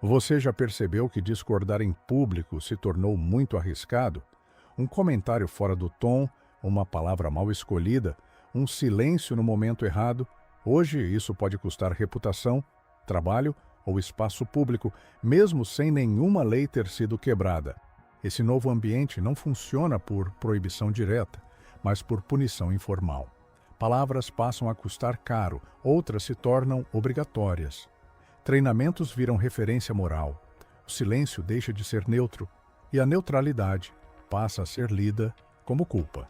Você já percebeu que discordar em público se tornou muito arriscado? Um comentário fora do tom, uma palavra mal escolhida, um silêncio no momento errado. Hoje isso pode custar reputação, trabalho ou espaço público, mesmo sem nenhuma lei ter sido quebrada. Esse novo ambiente não funciona por proibição direta, mas por punição informal. Palavras passam a custar caro, outras se tornam obrigatórias. Treinamentos viram referência moral. O silêncio deixa de ser neutro e a neutralidade passa a ser lida como culpa.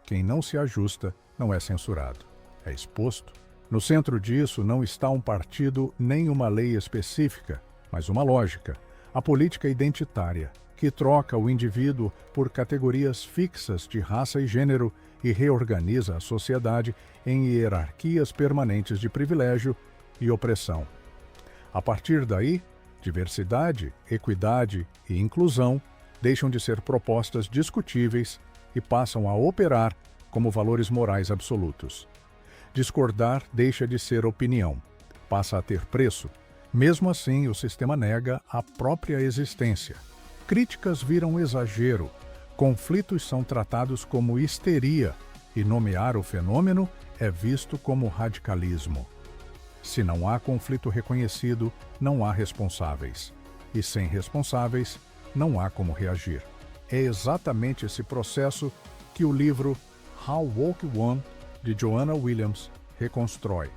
Quem não se ajusta não é censurado, é exposto. No centro disso não está um partido nem uma lei específica, mas uma lógica, a política identitária, que troca o indivíduo por categorias fixas de raça e gênero e reorganiza a sociedade em hierarquias permanentes de privilégio e opressão. A partir daí, diversidade, equidade e inclusão deixam de ser propostas discutíveis e passam a operar como valores morais absolutos. Discordar deixa de ser opinião, passa a ter preço. Mesmo assim, o sistema nega a própria existência. Críticas viram exagero, conflitos são tratados como histeria e nomear o fenômeno é visto como radicalismo. Se não há conflito reconhecido, não há responsáveis. E sem responsáveis, não há como reagir. É exatamente esse processo que o livro How Woke Won, de Joanna Williams, reconstrói.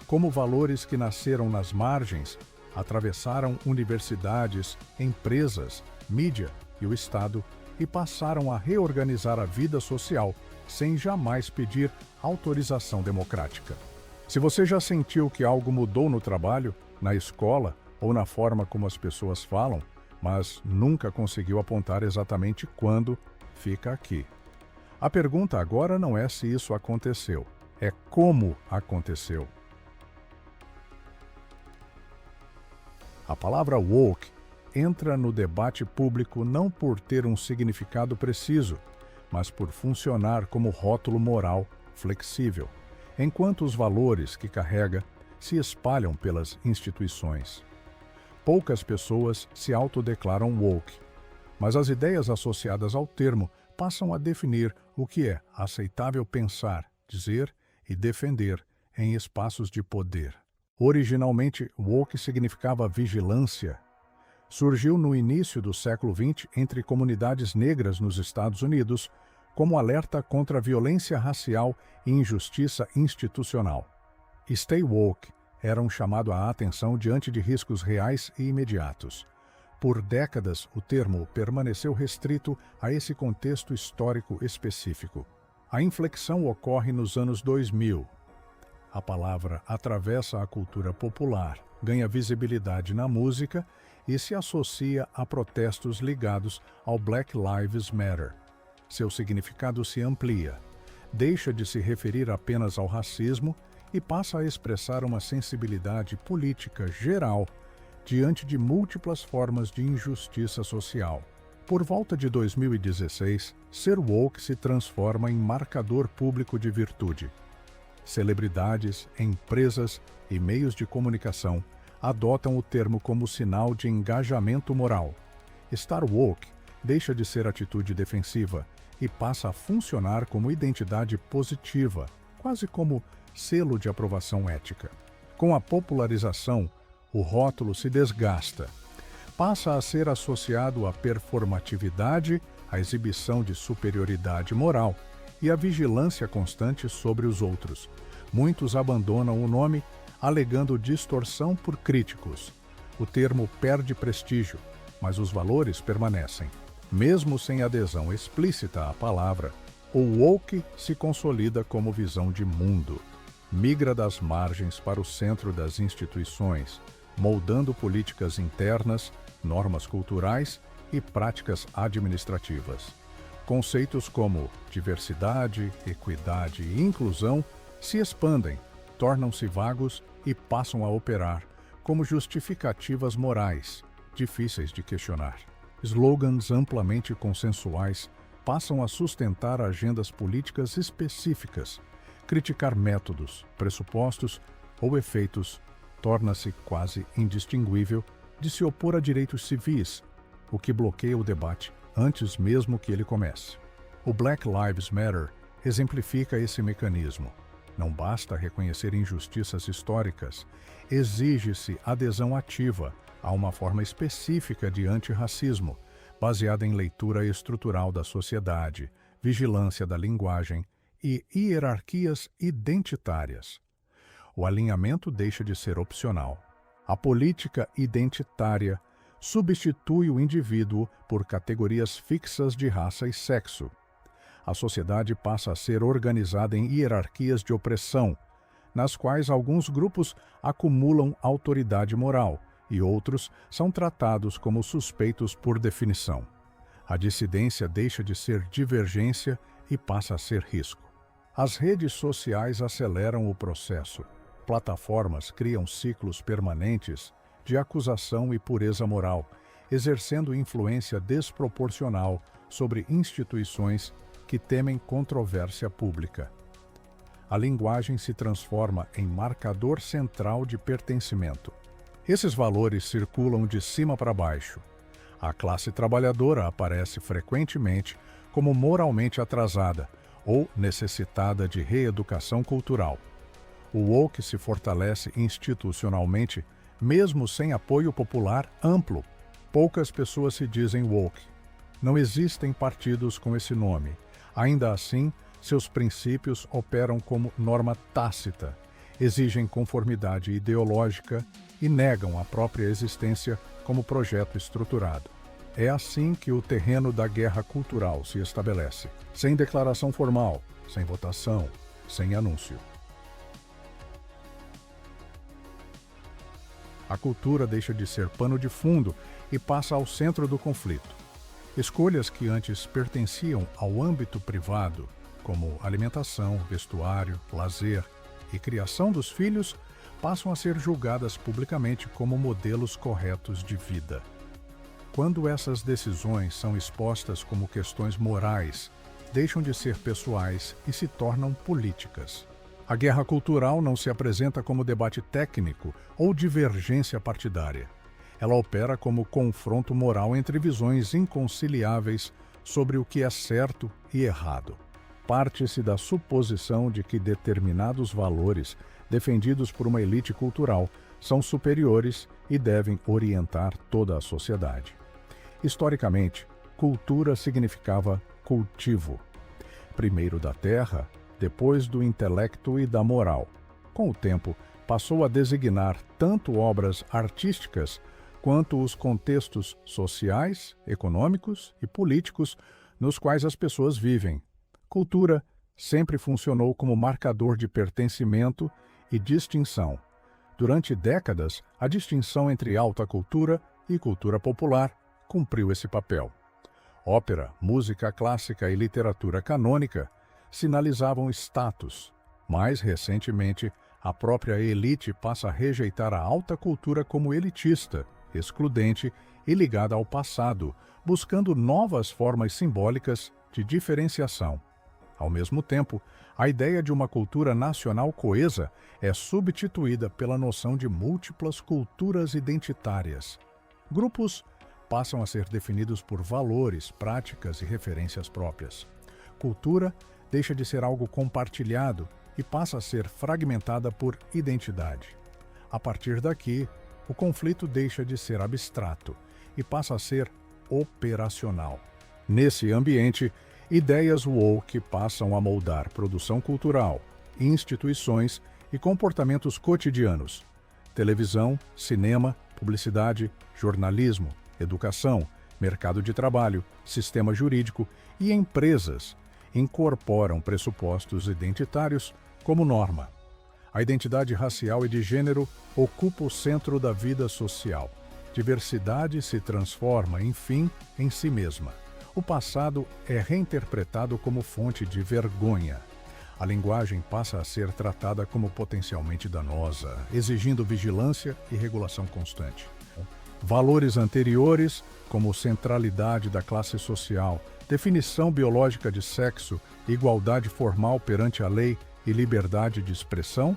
Como valores que nasceram nas margens, atravessaram universidades, empresas, mídia e o Estado e passaram a reorganizar a vida social sem jamais pedir autorização democrática. Se você já sentiu que algo mudou no trabalho, na escola ou na forma como as pessoas falam, mas nunca conseguiu apontar exatamente quando, fica aqui. A pergunta agora não é se isso aconteceu, é como aconteceu. A palavra woke entra no debate público não por ter um significado preciso, mas por funcionar como rótulo moral flexível, enquanto os valores que carrega se espalham pelas instituições. Poucas pessoas se autodeclaram woke, mas as ideias associadas ao termo passam a definir o que é aceitável pensar, dizer e defender em espaços de poder. Originalmente, woke significava vigilância. Surgiu no início do século XX entre comunidades negras nos Estados Unidos como alerta contra a violência racial e injustiça institucional. Stay woke era um chamado à atenção diante de riscos reais e imediatos. Por décadas, o termo permaneceu restrito a esse contexto histórico específico. A inflexão ocorre nos anos 2000. A palavra atravessa a cultura popular, ganha visibilidade na música e se associa a protestos ligados ao Black Lives Matter. Seu significado se amplia, deixa de se referir apenas ao racismo e passa a expressar uma sensibilidade política geral diante de múltiplas formas de injustiça social. Por volta de 2016, ser woke se transforma em marcador público de virtude. Celebridades, empresas e meios de comunicação adotam o termo como sinal de engajamento moral. Estar woke deixa de ser atitude defensiva e passa a funcionar como identidade positiva, quase como selo de aprovação ética. Com a popularização, o rótulo se desgasta. Passa a ser associado à performatividade, à exibição de superioridade moral e à vigilância constante sobre os outros. Muitos abandonam o nome, alegando distorção por críticos. O termo perde prestígio, mas os valores permanecem. Mesmo sem adesão explícita à palavra, o woke se consolida como visão de mundo. Migra das margens para o centro das instituições, moldando políticas internas, normas culturais e práticas administrativas. Conceitos como diversidade, equidade e inclusão se expandem, tornam-se vagos e passam a operar como justificativas morais, difíceis de questionar. Slogans amplamente consensuais passam a sustentar agendas políticas específicas. Criticar métodos, pressupostos ou efeitos torna-se quase indistinguível de se opor a direitos civis, o que bloqueia o debate antes mesmo que ele comece. O Black Lives Matter exemplifica esse mecanismo. Não basta reconhecer injustiças históricas, exige-se adesão ativa a uma forma específica de antirracismo, baseada em leitura estrutural da sociedade, vigilância da linguagem e hierarquias identitárias. O alinhamento deixa de ser opcional. A política identitária substitui o indivíduo por categorias fixas de raça e sexo. A sociedade passa a ser organizada em hierarquias de opressão, nas quais alguns grupos acumulam autoridade moral e outros são tratados como suspeitos por definição. A dissidência deixa de ser divergência e passa a ser risco. As redes sociais aceleram o processo. Plataformas criam ciclos permanentes de acusação e pureza moral, exercendo influência desproporcional sobre instituições que temem controvérsia pública. A linguagem se transforma em marcador central de pertencimento. Esses valores circulam de cima para baixo. A classe trabalhadora aparece frequentemente como moralmente atrasada ou necessitada de reeducação cultural. O woke se fortalece institucionalmente, mesmo sem apoio popular amplo. Poucas pessoas se dizem woke. Não existem partidos com esse nome. Ainda assim, seus princípios operam como norma tácita, exigem conformidade ideológica e negam a própria existência como projeto estruturado. É assim que o terreno da guerra cultural se estabelece, sem declaração formal, sem votação, sem anúncio. A cultura deixa de ser pano de fundo e passa ao centro do conflito. Escolhas que antes pertenciam ao âmbito privado, como alimentação, vestuário, lazer e criação dos filhos, passam a ser julgadas publicamente como modelos corretos de vida. Quando essas decisões são expostas como questões morais, deixam de ser pessoais e se tornam políticas. A guerra cultural não se apresenta como debate técnico ou divergência partidária. Ela opera como confronto moral entre visões inconciliáveis sobre o que é certo e errado. Parte-se da suposição de que determinados valores defendidos por uma elite cultural são superiores e devem orientar toda a sociedade. Historicamente, cultura significava cultivo. Primeiro da terra, depois do intelecto e da moral. Com o tempo, passou a designar tanto obras artísticas quanto os contextos sociais, econômicos e políticos nos quais as pessoas vivem. Cultura sempre funcionou como marcador de pertencimento e distinção. Durante décadas, a distinção entre alta cultura e cultura popular cumpriu esse papel. Ópera, música clássica e literatura canônica sinalizavam status. Mais recentemente, a própria elite passa a rejeitar a alta cultura como elitista, excludente e ligada ao passado, buscando novas formas simbólicas de diferenciação. Ao mesmo tempo, a ideia de uma cultura nacional coesa é substituída pela noção de múltiplas culturas identitárias. Grupos passam a ser definidos por valores, práticas e referências próprias. Cultura deixa de ser algo compartilhado e passa a ser fragmentada por identidade. A partir daqui, o conflito deixa de ser abstrato e passa a ser operacional. Nesse ambiente, ideias woke passam a moldar produção cultural, instituições e comportamentos cotidianos. Televisão, cinema, publicidade, jornalismo, educação, mercado de trabalho, sistema jurídico e empresas incorporam pressupostos identitários como norma. A identidade racial e de gênero ocupa o centro da vida social. Diversidade se transforma, enfim, em si mesma. O passado é reinterpretado como fonte de vergonha. A linguagem passa a ser tratada como potencialmente danosa, exigindo vigilância e regulação constante. Valores anteriores, como centralidade da classe social, definição biológica de sexo, igualdade formal perante a lei e liberdade de expressão,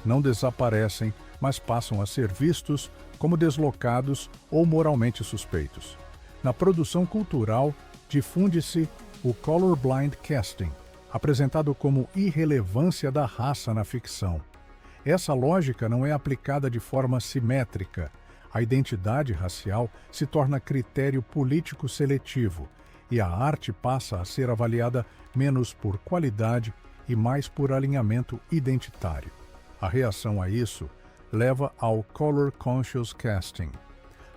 não desaparecem mas passam a ser vistos como deslocados ou moralmente suspeitos. Na produção cultural, difunde-se o colorblind casting, apresentado como irrelevância da raça na ficção. Essa lógica não é aplicada de forma simétrica. A identidade racial se torna critério político seletivo e a arte passa a ser avaliada menos por qualidade e mais por alinhamento identitário. A reação a isso leva ao color conscious casting.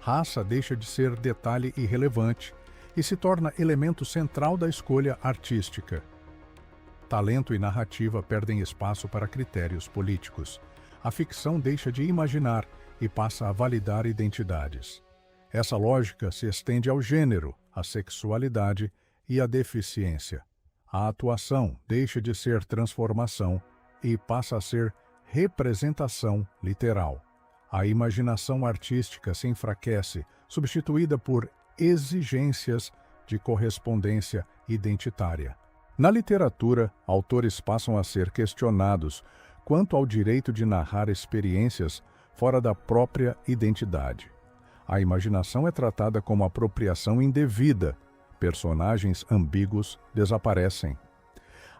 Raça deixa de ser detalhe irrelevante e se torna elemento central da escolha artística. Talento e narrativa perdem espaço para critérios políticos. A ficção deixa de imaginar e passa a validar identidades. Essa lógica se estende ao gênero, à sexualidade e à deficiência. A atuação deixa de ser transformação e passa a ser representação literal. A imaginação artística se enfraquece, substituída por exigências de correspondência identitária. Na literatura, autores passam a ser questionados quanto ao direito de narrar experiências fora da própria identidade. A imaginação é tratada como apropriação indevida. Personagens ambíguos desaparecem.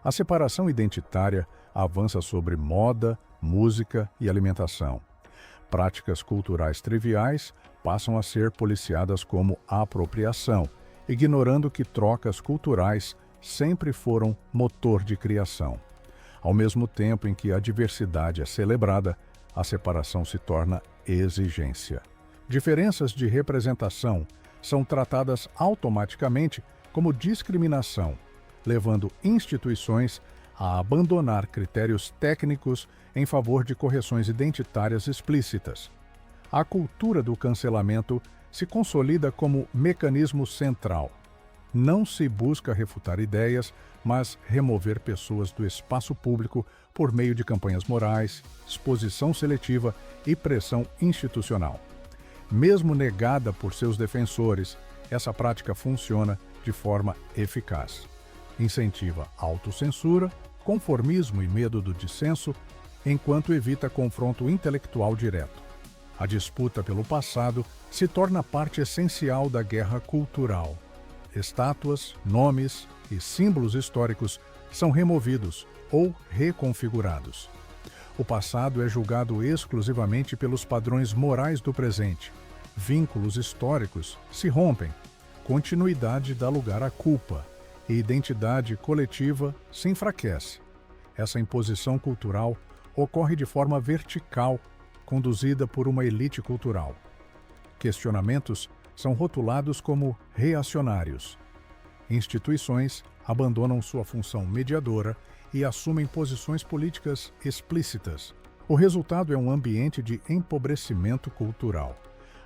A separação identitária avança sobre moda, música e alimentação. Práticas culturais triviais passam a ser policiadas como apropriação, ignorando que trocas culturais sempre foram motor de criação. Ao mesmo tempo em que a diversidade é celebrada, a separação se torna exigência. Diferenças de representação são tratadas automaticamente como discriminação, levando instituições a abandonar critérios técnicos em favor de correções identitárias explícitas. A cultura do cancelamento se consolida como mecanismo central. Não se busca refutar ideias, mas remover pessoas do espaço público por meio de campanhas morais, exposição seletiva e pressão institucional. Mesmo negada por seus defensores, essa prática funciona de forma eficaz. Incentiva autocensura, conformismo e medo do dissenso, enquanto evita confronto intelectual direto. A disputa pelo passado se torna parte essencial da guerra cultural. Estátuas, nomes e símbolos históricos são removidos ou reconfigurados. O passado é julgado exclusivamente pelos padrões morais do presente. Vínculos históricos se rompem, continuidade dá lugar à culpa e identidade coletiva se enfraquece. Essa imposição cultural ocorre de forma vertical, conduzida por uma elite cultural. Questionamentos são rotulados como reacionários. Instituições abandonam sua função mediadora e assumem posições políticas explícitas. O resultado é um ambiente de empobrecimento cultural.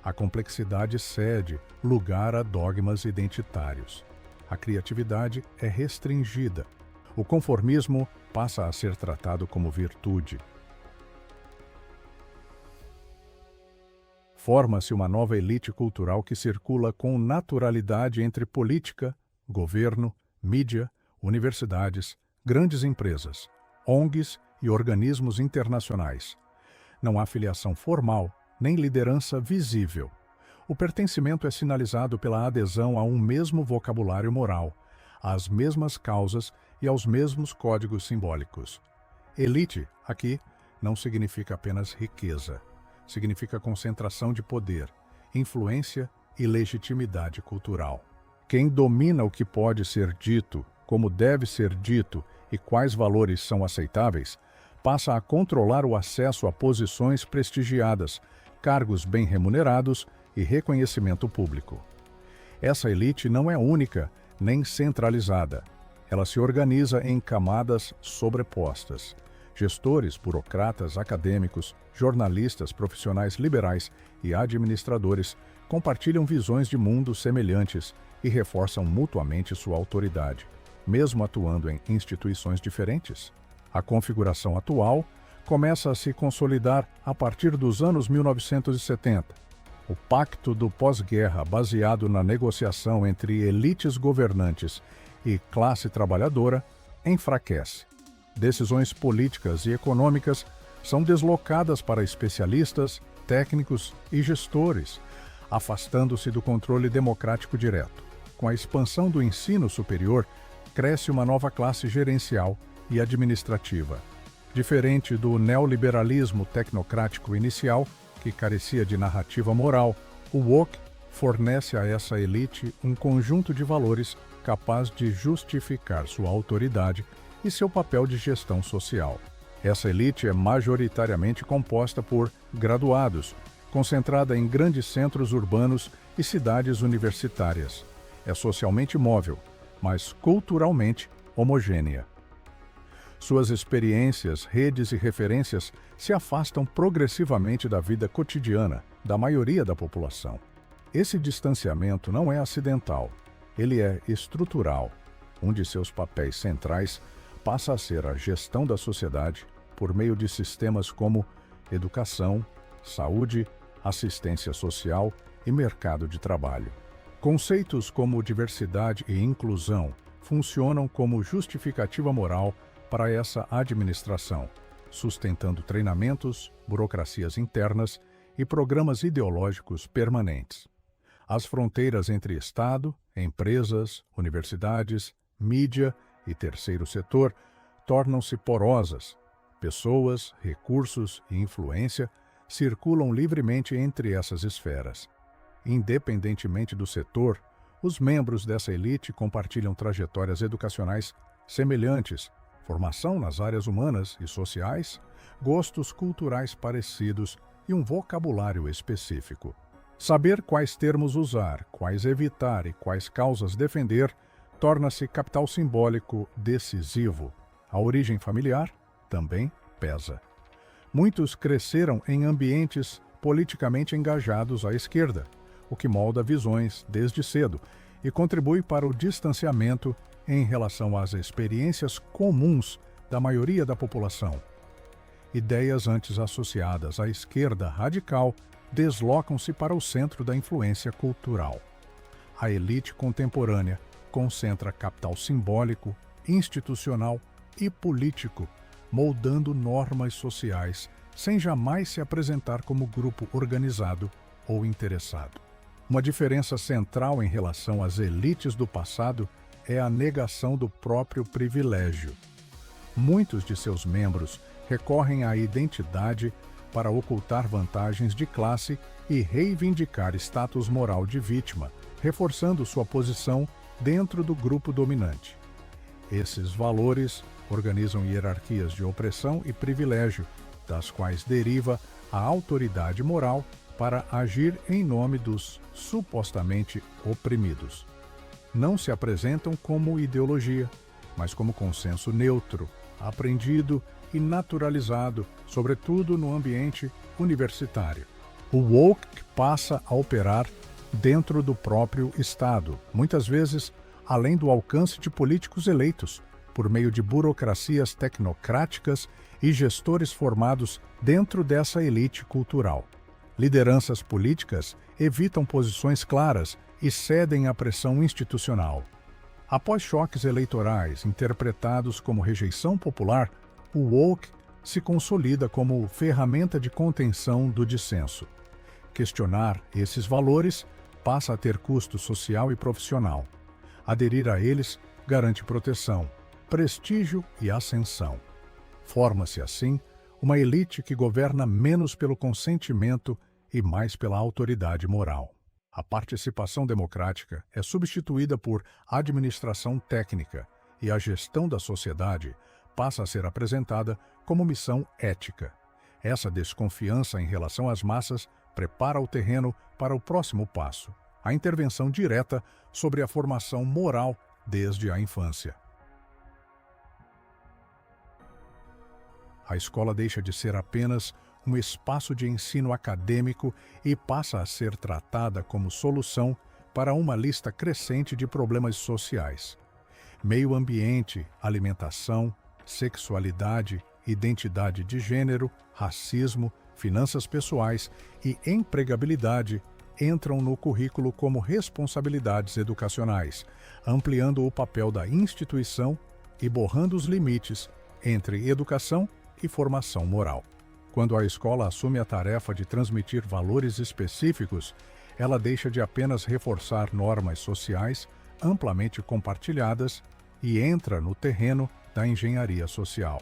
A complexidade cede lugar a dogmas identitários. A criatividade é restringida. O conformismo passa a ser tratado como virtude. Forma-se uma nova elite cultural que circula com naturalidade entre política, governo, mídia, universidades, grandes empresas, ONGs e organismos internacionais. Não há filiação formal, nem liderança visível. O pertencimento é sinalizado pela adesão a um mesmo vocabulário moral, às mesmas causas e aos mesmos códigos simbólicos. Elite, aqui, não significa apenas riqueza. Significa concentração de poder, influência e legitimidade cultural. Quem domina o que pode ser dito, como deve ser dito e quais valores são aceitáveis, passa a controlar o acesso a posições prestigiadas, cargos bem remunerados e reconhecimento público. Essa elite não é única nem centralizada. Ela se organiza em camadas sobrepostas. Gestores, burocratas, acadêmicos, jornalistas, profissionais liberais e administradores compartilham visões de mundo semelhantes e reforçam mutuamente sua autoridade, mesmo atuando em instituições diferentes. A configuração atual começa a se consolidar a partir dos anos 1970. O pacto do pós-guerra, baseado na negociação entre elites governantes e classe trabalhadora, enfraquece. Decisões políticas e econômicas são deslocadas para especialistas, técnicos e gestores, afastando-se do controle democrático direto. Com a expansão do ensino superior, cresce uma nova classe gerencial e administrativa. Diferente do neoliberalismo tecnocrático inicial, que carecia de narrativa moral, o woke fornece a essa elite um conjunto de valores capaz de justificar sua autoridade e seu papel de gestão social. Essa elite é majoritariamente composta por graduados, concentrada em grandes centros urbanos e cidades universitárias. É socialmente móvel, mas culturalmente homogênea. Suas experiências, redes e referências se afastam progressivamente da vida cotidiana da maioria da população. Esse distanciamento não é acidental, ele é estrutural. Um de seus papéis centrais passa a ser a gestão da sociedade por meio de sistemas como educação, saúde, assistência social e mercado de trabalho. Conceitos como diversidade e inclusão funcionam como justificativa moral para essa administração, sustentando treinamentos, burocracias internas e programas ideológicos permanentes. As fronteiras entre Estado, empresas, universidades, mídia e terceiro setor tornam-se porosas. Pessoas, recursos e influência circulam livremente entre essas esferas. Independentemente do setor, os membros dessa elite compartilham trajetórias educacionais semelhantes, formação nas áreas humanas e sociais, gostos culturais parecidos e um vocabulário específico. Saber quais termos usar, quais evitar e quais causas defender torna-se capital simbólico decisivo. A origem familiar também pesa. Muitos cresceram em ambientes politicamente engajados à esquerda, o que molda visões desde cedo e contribui para o distanciamento em relação às experiências comuns da maioria da população. Ideias antes associadas à esquerda radical deslocam-se para o centro da influência cultural. A elite contemporânea concentra capital simbólico, institucional e político, moldando normas sociais sem jamais se apresentar como grupo organizado ou interessado. Uma diferença central em relação às elites do passado é a negação do próprio privilégio. Muitos de seus membros recorrem à identidade para ocultar vantagens de classe e reivindicar status moral de vítima, reforçando sua posição dentro do grupo dominante. Esses valores organizam hierarquias de opressão e privilégio, das quais deriva a autoridade moral para agir em nome dos supostamente oprimidos. Não se apresentam como ideologia, mas como consenso neutro, aprendido e naturalizado, sobretudo no ambiente universitário. O woke passa a operar dentro do próprio Estado, muitas vezes além do alcance de políticos eleitos, por meio de burocracias tecnocráticas e gestores formados dentro dessa elite cultural. Lideranças políticas evitam posições claras e cedem à pressão institucional. Após choques eleitorais interpretados como rejeição popular, o woke se consolida como ferramenta de contenção do dissenso. Questionar esses valores passa a ter custo social e profissional. Aderir a eles garante proteção, prestígio e ascensão. Forma-se, assim, uma elite que governa menos pelo consentimento e mais pela autoridade moral. A participação democrática é substituída por administração técnica e a gestão da sociedade passa a ser apresentada como missão ética. Essa desconfiança em relação às massas prepara o terreno para o próximo passo, a intervenção direta sobre a formação moral desde a infância. A escola deixa de ser apenas um espaço de ensino acadêmico e passa a ser tratada como solução para uma lista crescente de problemas sociais. Meio ambiente, alimentação, sexualidade, identidade de gênero, racismo, finanças pessoais e empregabilidade entram no currículo como responsabilidades educacionais, ampliando o papel da instituição e borrando os limites entre educação e formação moral. Quando a escola assume a tarefa de transmitir valores específicos, ela deixa de apenas reforçar normas sociais amplamente compartilhadas e entra no terreno da engenharia social.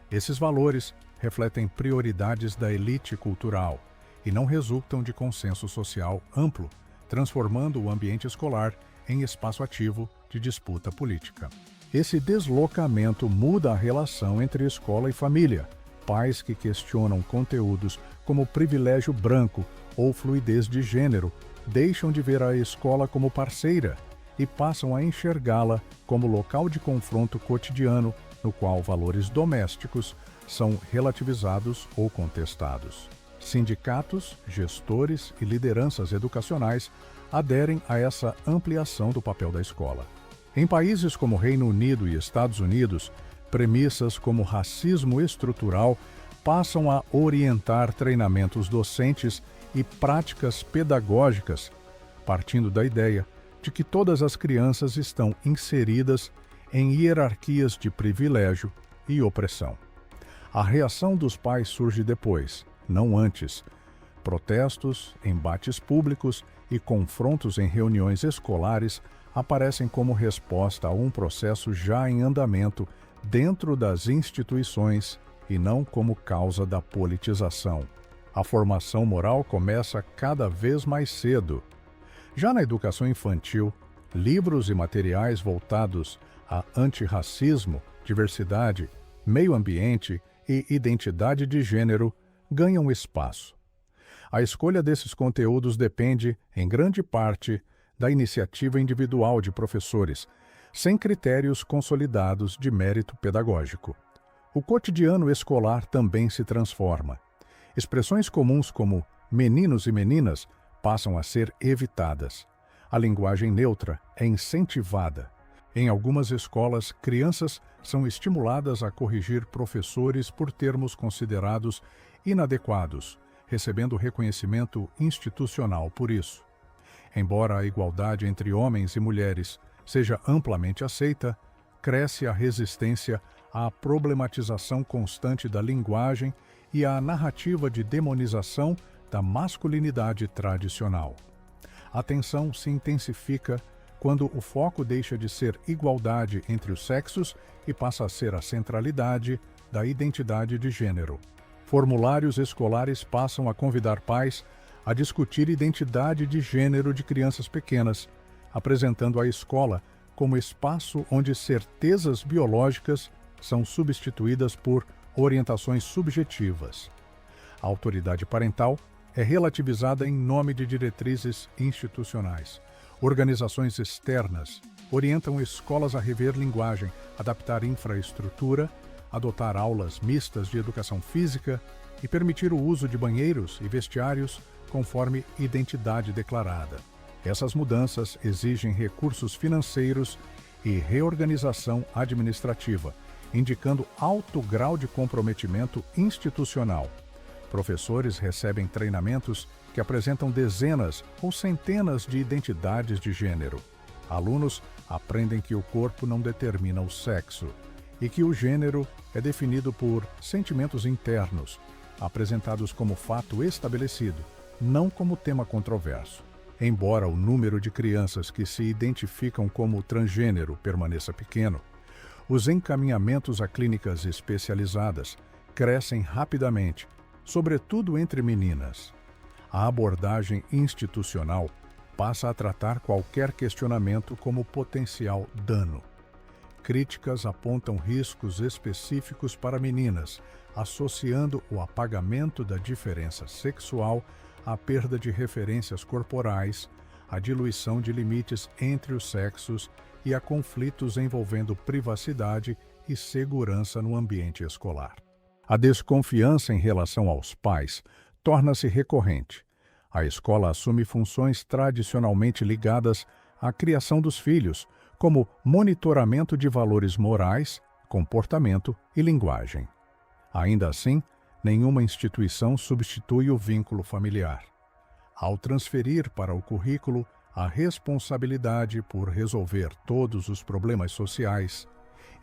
Esses valores refletem prioridades da elite cultural e não resultam de consenso social amplo, transformando o ambiente escolar em espaço ativo de disputa política. Esse deslocamento muda a relação entre escola e família. Pais que questionam conteúdos como privilégio branco ou fluidez de gênero deixam de ver a escola como parceira e passam a enxergá-la como local de confronto cotidiano no qual valores domésticos são relativizados ou contestados. Sindicatos, gestores e lideranças educacionais aderem a essa ampliação do papel da escola. Em países como Reino Unido e Estados Unidos, premissas como racismo estrutural passam a orientar treinamentos docentes e práticas pedagógicas, partindo da ideia de que todas as crianças estão inseridas em hierarquias de privilégio e opressão. A reação dos pais surge depois, não antes. Protestos, embates públicos e confrontos em reuniões escolares aparecem como resposta a um processo já em andamento dentro das instituições e não como causa da politização. A formação moral começa cada vez mais cedo. Já na educação infantil, livros e materiais voltados a antirracismo, diversidade, meio ambiente e identidade de gênero ganham espaço. A escolha desses conteúdos depende, em grande parte, da iniciativa individual de professores, sem critérios consolidados de mérito pedagógico. O cotidiano escolar também se transforma. Expressões comuns como meninos e meninas passam a ser evitadas. A linguagem neutra é incentivada. Em algumas escolas, crianças são estimuladas a corrigir professores por termos considerados inadequados, recebendo reconhecimento institucional por isso. Embora a igualdade entre homens e mulheres seja amplamente aceita, cresce a resistência à problematização constante da linguagem e à narrativa de demonização da masculinidade tradicional. A tensão se intensifica quando o foco deixa de ser igualdade entre os sexos e passa a ser a centralidade da identidade de gênero. Formulários escolares passam a convidar pais a discutir identidade de gênero de crianças pequenas, apresentando a escola como espaço onde certezas biológicas são substituídas por orientações subjetivas. A autoridade parental é relativizada em nome de diretrizes institucionais. Organizações externas orientam escolas a rever linguagem, adaptar infraestrutura, adotar aulas mistas de educação física e permitir o uso de banheiros e vestiários conforme identidade declarada. Essas mudanças exigem recursos financeiros e reorganização administrativa, indicando alto grau de comprometimento institucional. Professores recebem treinamentos que apresentam dezenas ou centenas de identidades de gênero. Alunos aprendem que o corpo não determina o sexo e que o gênero é definido por sentimentos internos, apresentados como fato estabelecido, não como tema controverso. Embora o número de crianças que se identificam como transgênero permaneça pequeno, os encaminhamentos a clínicas especializadas crescem rapidamente, sobretudo entre meninas. A abordagem institucional passa a tratar qualquer questionamento como potencial dano. Críticas apontam riscos específicos para meninas, associando o apagamento da diferença sexual à perda de referências corporais, à diluição de limites entre os sexos e a conflitos envolvendo privacidade e segurança no ambiente escolar. A desconfiança em relação aos pais torna-se recorrente. A escola assume funções tradicionalmente ligadas à criação dos filhos, como monitoramento de valores morais, comportamento e linguagem. Ainda assim, nenhuma instituição substitui o vínculo familiar. Ao transferir para o currículo a responsabilidade por resolver todos os problemas sociais,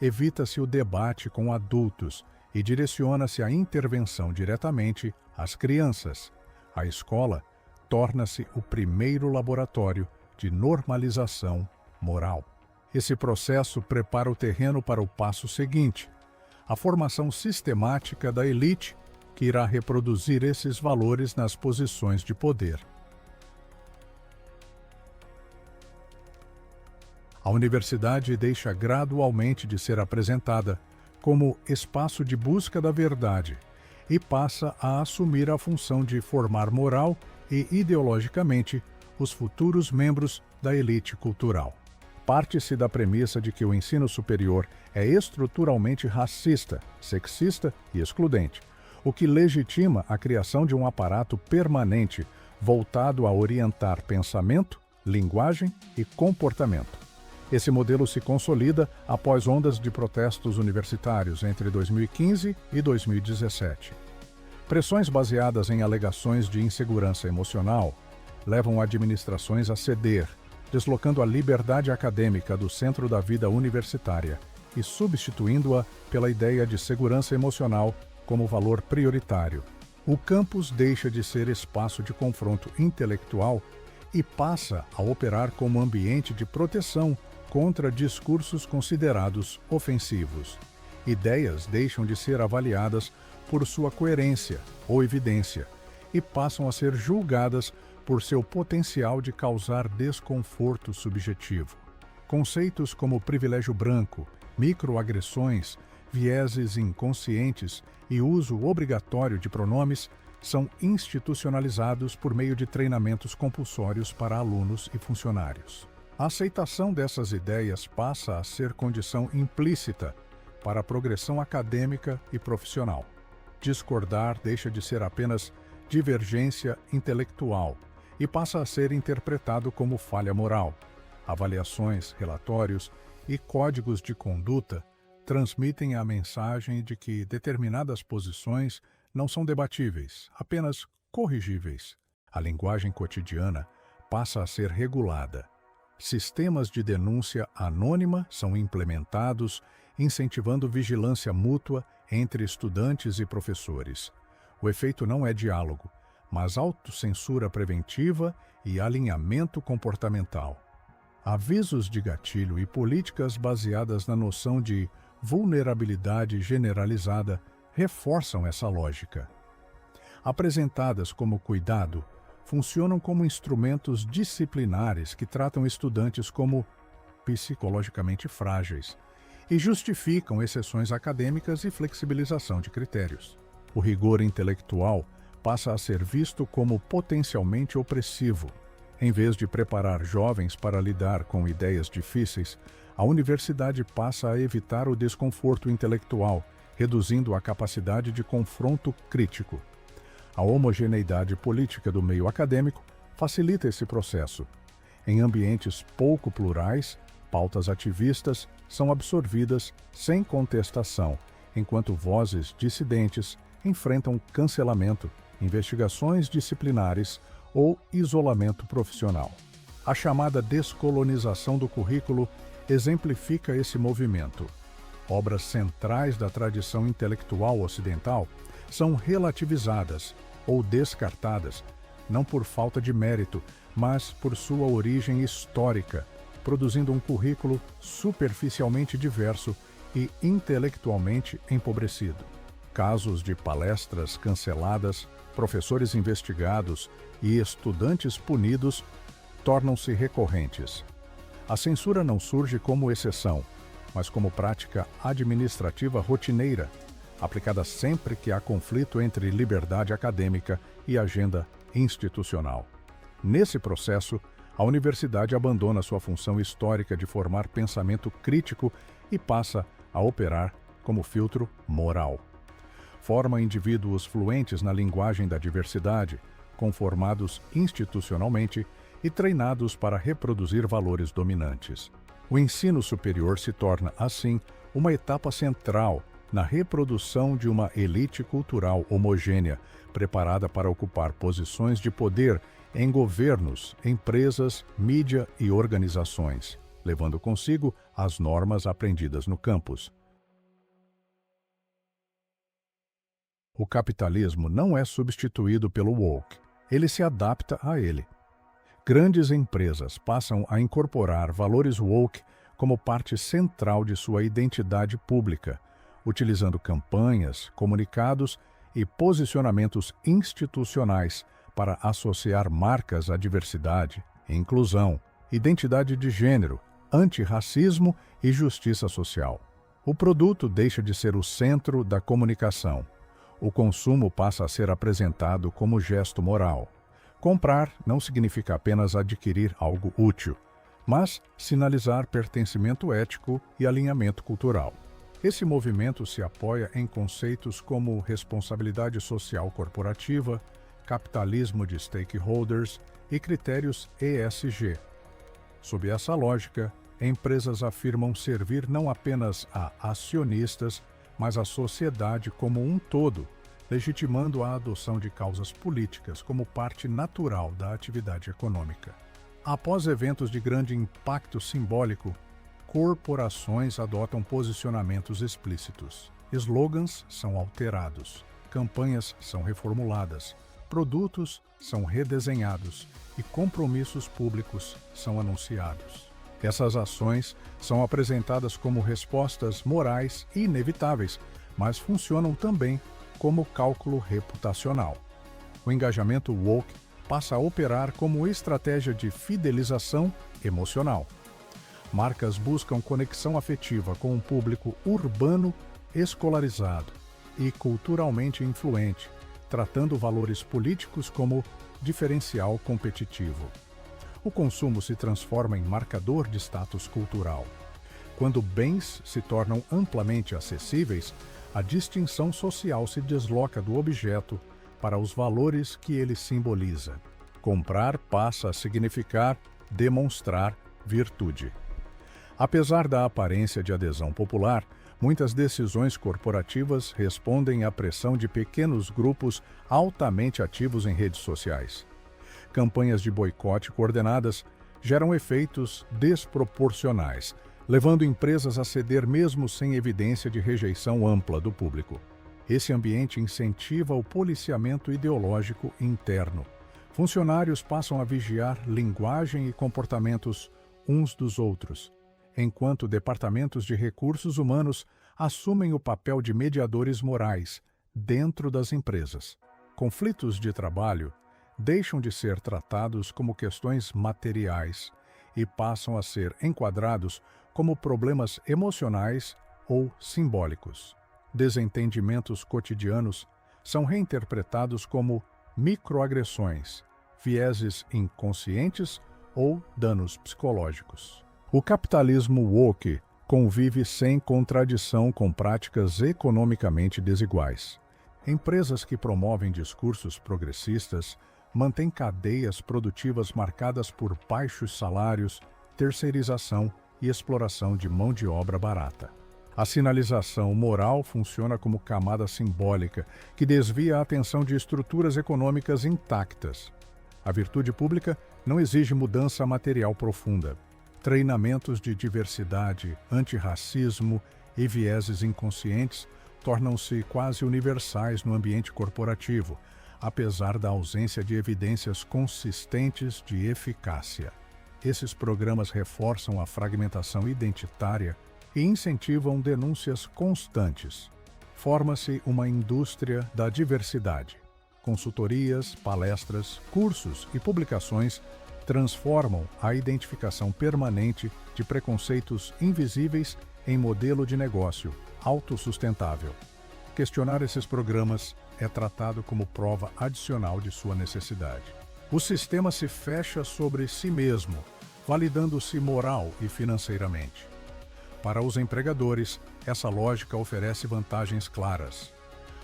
evita-se o debate com adultos e direciona-se a intervenção diretamente às crianças. A escola torna-se o primeiro laboratório de normalização moral. Esse processo prepara o terreno para o passo seguinte, a formação sistemática da elite que irá reproduzir esses valores nas posições de poder. A universidade deixa gradualmente de ser apresentada como espaço de busca da verdade e passa a assumir a função de formar moral e ideologicamente os futuros membros da elite cultural. Parte-se da premissa de que o ensino superior é estruturalmente racista, sexista e excludente, o que legitima a criação de um aparato permanente voltado a orientar pensamento, linguagem e comportamento. Esse modelo se consolida após ondas de protestos universitários entre 2015 e 2017. Pressões baseadas em alegações de insegurança emocional levam administrações a ceder, deslocando a liberdade acadêmica do centro da vida universitária e substituindo-a pela ideia de segurança emocional como valor prioritário. O campus deixa de ser espaço de confronto intelectual e passa a operar como ambiente de proteção contra discursos considerados ofensivos. Ideias deixam de ser avaliadas por sua coerência ou evidência e passam a ser julgadas por seu potencial de causar desconforto subjetivo. Conceitos como privilégio branco, microagressões, vieses inconscientes e uso obrigatório de pronomes são institucionalizados por meio de treinamentos compulsórios para alunos e funcionários. A aceitação dessas ideias passa a ser condição implícita para a progressão acadêmica e profissional. Discordar deixa de ser apenas divergência intelectual e passa a ser interpretado como falha moral. Avaliações, relatórios e códigos de conduta transmitem a mensagem de que determinadas posições não são debatíveis, apenas corrigíveis. A linguagem cotidiana passa a ser regulada. Sistemas de denúncia anônima são implementados, incentivando vigilância mútua entre estudantes e professores. O efeito não é diálogo, mas autocensura preventiva e alinhamento comportamental. Avisos de gatilho e políticas baseadas na noção de vulnerabilidade generalizada reforçam essa lógica. Apresentadas como cuidado, funcionam como instrumentos disciplinares que tratam estudantes como psicologicamente frágeis e justificam exceções acadêmicas e flexibilização de critérios. O rigor intelectual passa a ser visto como potencialmente opressivo. Em vez de preparar jovens para lidar com ideias difíceis, a universidade passa a evitar o desconforto intelectual, reduzindo a capacidade de confronto crítico. A homogeneidade política do meio acadêmico facilita esse processo. Em ambientes pouco plurais, pautas ativistas são absorvidas sem contestação, enquanto vozes dissidentes enfrentam cancelamento, investigações disciplinares ou isolamento profissional. A chamada descolonização do currículo exemplifica esse movimento. Obras centrais da tradição intelectual ocidental são relativizadas ou descartadas, não por falta de mérito, mas por sua origem histórica, produzindo um currículo superficialmente diverso e intelectualmente empobrecido. Casos de palestras canceladas, professores investigados e estudantes punidos tornam-se recorrentes. A censura não surge como exceção, mas como prática administrativa rotineira, aplicada sempre que há conflito entre liberdade acadêmica e agenda institucional. Nesse processo, a universidade abandona sua função histórica de formar pensamento crítico e passa a operar como filtro moral. Forma indivíduos fluentes na linguagem da diversidade, conformados institucionalmente e treinados para reproduzir valores dominantes. O ensino superior se torna, assim, uma etapa central na reprodução de uma elite cultural homogênea, preparada para ocupar posições de poder em governos, empresas, mídia e organizações, levando consigo as normas aprendidas no campus. O capitalismo não é substituído pelo woke, ele se adapta a ele. Grandes empresas passam a incorporar valores woke como parte central de sua identidade pública, utilizando campanhas, comunicados e posicionamentos institucionais para associar marcas à diversidade, inclusão, identidade de gênero, antirracismo e justiça social. O produto deixa de ser o centro da comunicação. O consumo passa a ser apresentado como gesto moral. Comprar não significa apenas adquirir algo útil, mas sinalizar pertencimento ético e alinhamento cultural. Esse movimento se apoia em conceitos como responsabilidade social corporativa, capitalismo de stakeholders e critérios ESG. Sob essa lógica, empresas afirmam servir não apenas a acionistas, mas a sociedade como um todo, legitimando a adoção de causas políticas como parte natural da atividade econômica. Após eventos de grande impacto simbólico, corporações adotam posicionamentos explícitos. Slogans são alterados, campanhas são reformuladas, produtos são redesenhados e compromissos públicos são anunciados. Essas ações são apresentadas como respostas morais e inevitáveis, mas funcionam também como cálculo reputacional. O engajamento woke passa a operar como estratégia de fidelização emocional. Marcas buscam conexão afetiva com um público urbano, escolarizado e culturalmente influente, tratando valores políticos como diferencial competitivo. O consumo se transforma em marcador de status cultural. Quando bens se tornam amplamente acessíveis, a distinção social se desloca do objeto para os valores que ele simboliza. Comprar passa a significar demonstrar virtude. Apesar da aparência de adesão popular, muitas decisões corporativas respondem à pressão de pequenos grupos altamente ativos em redes sociais. Campanhas de boicote coordenadas geram efeitos desproporcionais, levando empresas a ceder mesmo sem evidência de rejeição ampla do público. Esse ambiente incentiva o policiamento ideológico interno. Funcionários passam a vigiar linguagem e comportamentos uns dos outros, enquanto departamentos de recursos humanos assumem o papel de mediadores morais dentro das empresas. Conflitos de trabalho deixam de ser tratados como questões materiais e passam a ser enquadrados como problemas emocionais ou simbólicos. Desentendimentos cotidianos são reinterpretados como microagressões, vieses inconscientes ou danos psicológicos. O capitalismo woke convive sem contradição com práticas economicamente desiguais. Empresas que promovem discursos progressistas mantêm cadeias produtivas marcadas por baixos salários, terceirização e exploração de mão de obra barata. A sinalização moral funciona como camada simbólica que desvia a atenção de estruturas econômicas intactas. A virtude pública não exige mudança material profunda. Treinamentos de diversidade, antirracismo e vieses inconscientes tornam-se quase universais no ambiente corporativo, apesar da ausência de evidências consistentes de eficácia. Esses programas reforçam a fragmentação identitária e incentivam denúncias constantes. Forma-se uma indústria da diversidade. Consultorias, palestras, cursos e publicações transformam a identificação permanente de preconceitos invisíveis em modelo de negócio autossustentável. Questionar esses programas é tratado como prova adicional de sua necessidade. O sistema se fecha sobre si mesmo, validando-se moral e financeiramente. Para os empregadores, essa lógica oferece vantagens claras.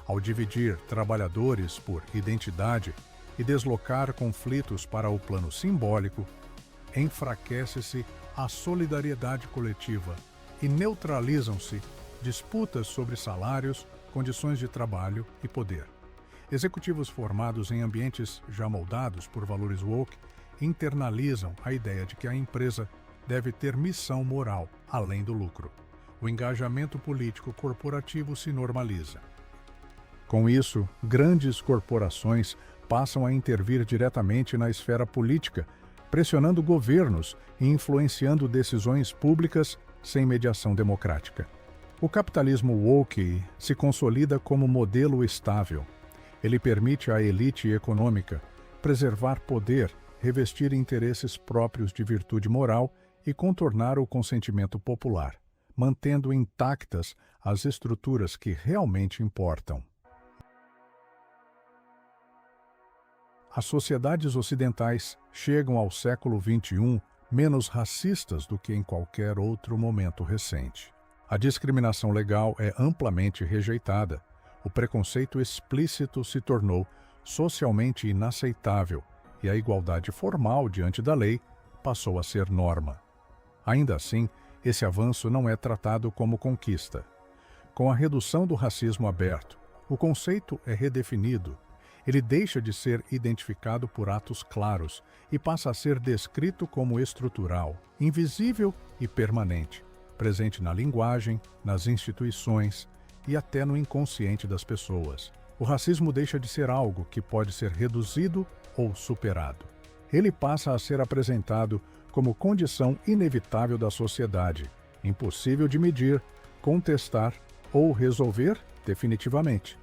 Ao dividir trabalhadores por identidade e deslocar conflitos para o plano simbólico, enfraquece-se a solidariedade coletiva e neutralizam-se disputas sobre salários, condições de trabalho e poder. Executivos formados em ambientes já moldados por valores woke internalizam a ideia de que a empresa deve ter missão moral além do lucro. O engajamento político corporativo se normaliza. Com isso, grandes corporações passam a intervir diretamente na esfera política, pressionando governos e influenciando decisões públicas sem mediação democrática. O capitalismo woke se consolida como modelo estável. Ele permite à elite econômica preservar poder, revestir interesses próprios de virtude moral e contornar o consentimento popular, mantendo intactas as estruturas que realmente importam. As sociedades ocidentais chegam ao século XXI menos racistas do que em qualquer outro momento recente. A discriminação legal é amplamente rejeitada. O preconceito explícito se tornou socialmente inaceitável e a igualdade formal diante da lei passou a ser norma. Ainda assim, esse avanço não é tratado como conquista. Com a redução do racismo aberto, o conceito é redefinido. Ele deixa de ser identificado por atos claros e passa a ser descrito como estrutural, invisível e permanente, presente na linguagem, nas instituições e até no inconsciente das pessoas. O racismo deixa de ser algo que pode ser reduzido ou superado. Ele passa a ser apresentado como condição inevitável da sociedade, impossível de medir, contestar ou resolver definitivamente.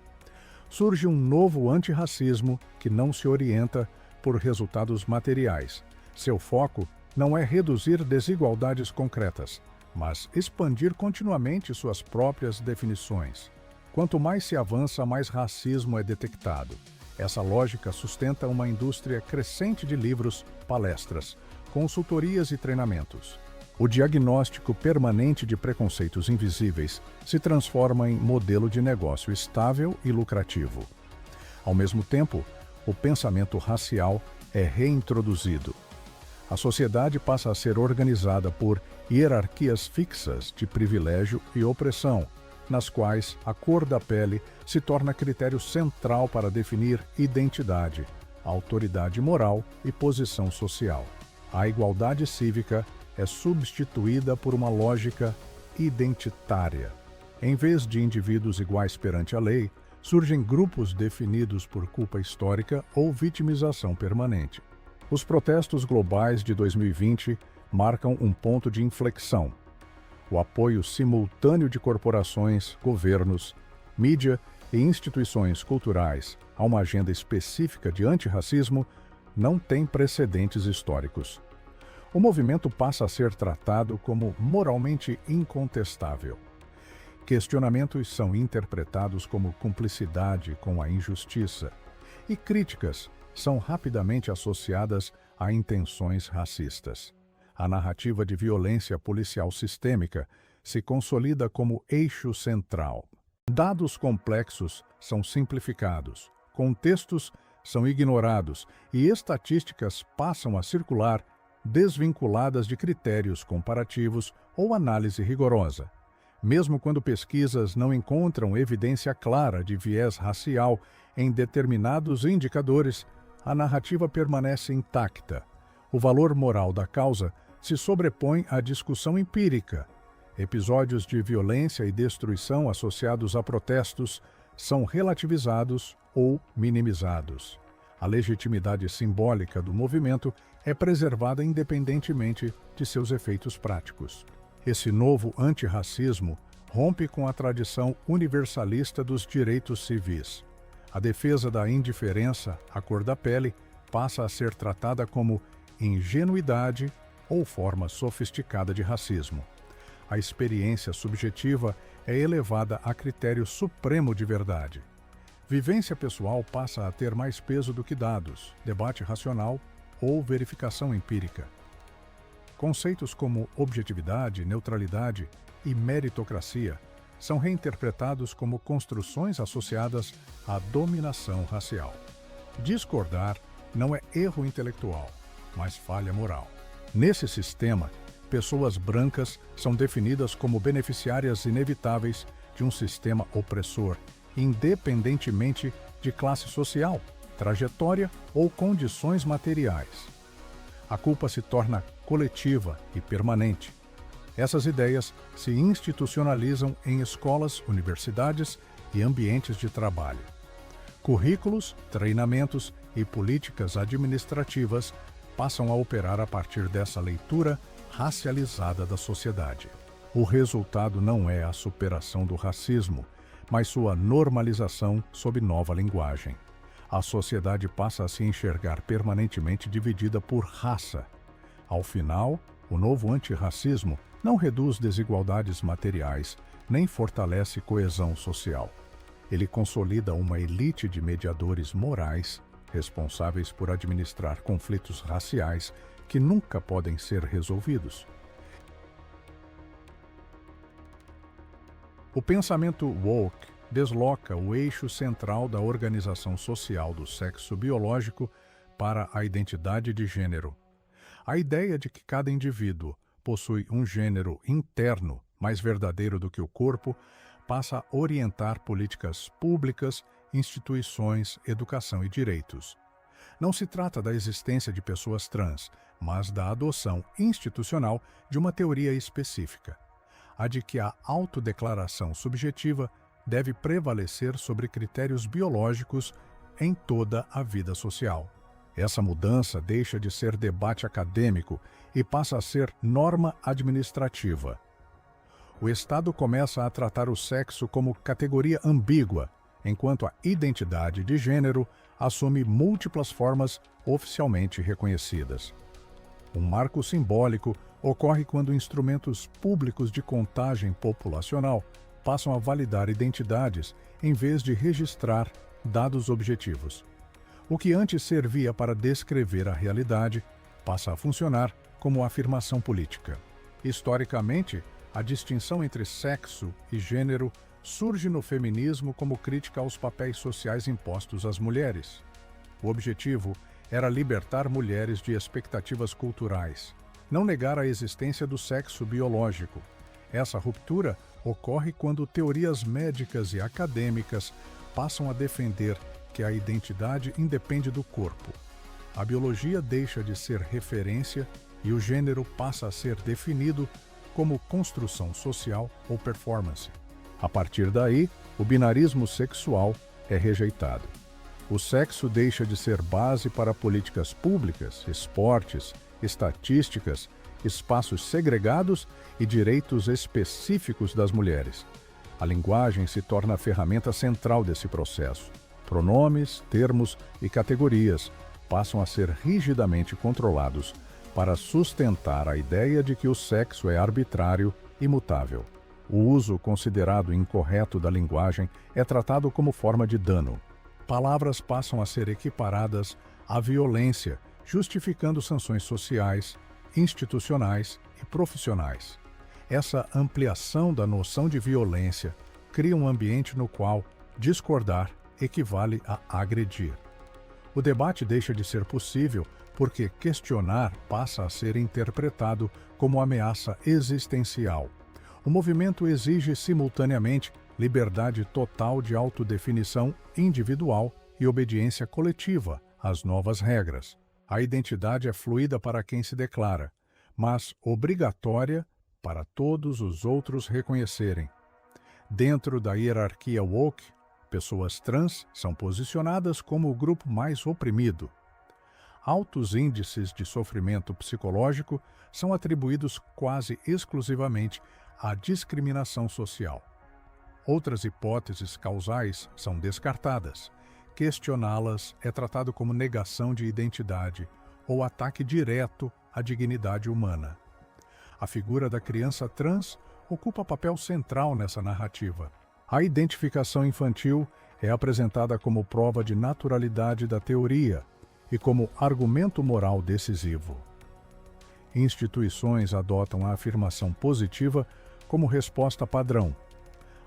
Surge um novo antirracismo que não se orienta por resultados materiais. Seu foco não é reduzir desigualdades concretas, mas expandir continuamente suas próprias definições. Quanto mais se avança, mais racismo é detectado. Essa lógica sustenta uma indústria crescente de livros, palestras, consultorias e treinamentos. O diagnóstico permanente de preconceitos invisíveis se transforma em modelo de negócio estável e lucrativo. Ao mesmo tempo, o pensamento racial é reintroduzido. A sociedade passa a ser organizada por hierarquias fixas de privilégio e opressão, nas quais a cor da pele se torna critério central para definir identidade, autoridade moral e posição social. A igualdade cívica é substituída por uma lógica identitária. Em vez de indivíduos iguais perante a lei, surgem grupos definidos por culpa histórica ou vitimização permanente. Os protestos globais de 2020 marcam um ponto de inflexão. O apoio simultâneo de corporações, governos, mídia e instituições culturais a uma agenda específica de antirracismo não tem precedentes históricos. O movimento passa a ser tratado como moralmente incontestável. Questionamentos são interpretados como cumplicidade com a injustiça, e críticas são rapidamente associadas a intenções racistas. A narrativa de violência policial sistêmica se consolida como eixo central. Dados complexos são simplificados, contextos são ignorados e estatísticas passam a circular desvinculadas de critérios comparativos ou análise rigorosa. Mesmo quando pesquisas não encontram evidência clara de viés racial em determinados indicadores, a narrativa permanece intacta. O valor moral da causa se sobrepõe à discussão empírica. Episódios de violência e destruição associados a protestos são relativizados ou minimizados. A legitimidade simbólica do movimento é preservada independentemente de seus efeitos práticos. Esse novo antirracismo rompe com a tradição universalista dos direitos civis. A defesa da indiferença à cor da pele passa a ser tratada como ingenuidade ou forma sofisticada de racismo. A experiência subjetiva é elevada a critério supremo de verdade. Vivência pessoal passa a ter mais peso do que dados, debate racional ou verificação empírica. Conceitos como objetividade, neutralidade e meritocracia são reinterpretados como construções associadas à dominação racial. Discordar não é erro intelectual, mas falha moral. Nesse sistema, pessoas brancas são definidas como beneficiárias inevitáveis de um sistema opressor, independentemente de classe social, trajetória ou condições materiais. A culpa se torna coletiva e permanente. Essas ideias se institucionalizam em escolas, universidades e ambientes de trabalho. Currículos, treinamentos e políticas administrativas passam a operar a partir dessa leitura racializada da sociedade. O resultado não é a superação do racismo, mas sua normalização sob nova linguagem. A sociedade passa a se enxergar permanentemente dividida por raça. Ao final, o novo antirracismo não reduz desigualdades materiais, nem fortalece coesão social. Ele consolida uma elite de mediadores morais, responsáveis por administrar conflitos raciais que nunca podem ser resolvidos. O pensamento woke desloca o eixo central da organização social do sexo biológico para a identidade de gênero. A ideia de que cada indivíduo possui um gênero interno mais verdadeiro do que o corpo passa a orientar políticas públicas, instituições, educação e direitos. Não se trata da existência de pessoas trans, mas da adoção institucional de uma teoria específica, a de que a autodeclaração subjetiva deve prevalecer sobre critérios biológicos em toda a vida social. Essa mudança deixa de ser debate acadêmico e passa a ser norma administrativa. O Estado começa a tratar o sexo como categoria ambígua, enquanto a identidade de gênero assume múltiplas formas oficialmente reconhecidas. Um marco simbólico ocorre quando instrumentos públicos de contagem populacional passam a validar identidades em vez de registrar dados objetivos. O que antes servia para descrever a realidade passa a funcionar como afirmação política. Historicamente, a distinção entre sexo e gênero surge no feminismo como crítica aos papéis sociais impostos às mulheres. O objetivo era libertar mulheres de expectativas culturais, não negar a existência do sexo biológico. Essa ruptura ocorre quando teorias médicas e acadêmicas passam a defender que a identidade independe do corpo. A biologia deixa de ser referência e o gênero passa a ser definido como construção social ou performance. A partir daí, o binarismo sexual é rejeitado. O sexo deixa de ser base para políticas públicas, esportes, estatísticas, espaços segregados e direitos específicos das mulheres. A linguagem se torna a ferramenta central desse processo. Pronomes, termos e categorias passam a ser rigidamente controlados para sustentar a ideia de que o sexo é arbitrário e mutável. O uso considerado incorreto da linguagem é tratado como forma de dano. Palavras passam a ser equiparadas à violência, justificando sanções sociais, institucionais e profissionais. Essa ampliação da noção de violência cria um ambiente no qual discordar equivale a agredir. O debate deixa de ser possível porque questionar passa a ser interpretado como ameaça existencial. O movimento exige simultaneamente liberdade total de autodefinição individual e obediência coletiva às novas regras. A identidade é fluida para quem se declara, mas obrigatória para todos os outros reconhecerem. Dentro da hierarquia woke, pessoas trans são posicionadas como o grupo mais oprimido. Altos índices de sofrimento psicológico são atribuídos quase exclusivamente à discriminação social. Outras hipóteses causais são descartadas. Questioná-las é tratado como negação de identidade ou ataque direto à dignidade humana. A figura da criança trans ocupa papel central nessa narrativa. A identificação infantil é apresentada como prova de naturalidade da teoria e como argumento moral decisivo. Instituições adotam a afirmação positiva como resposta padrão.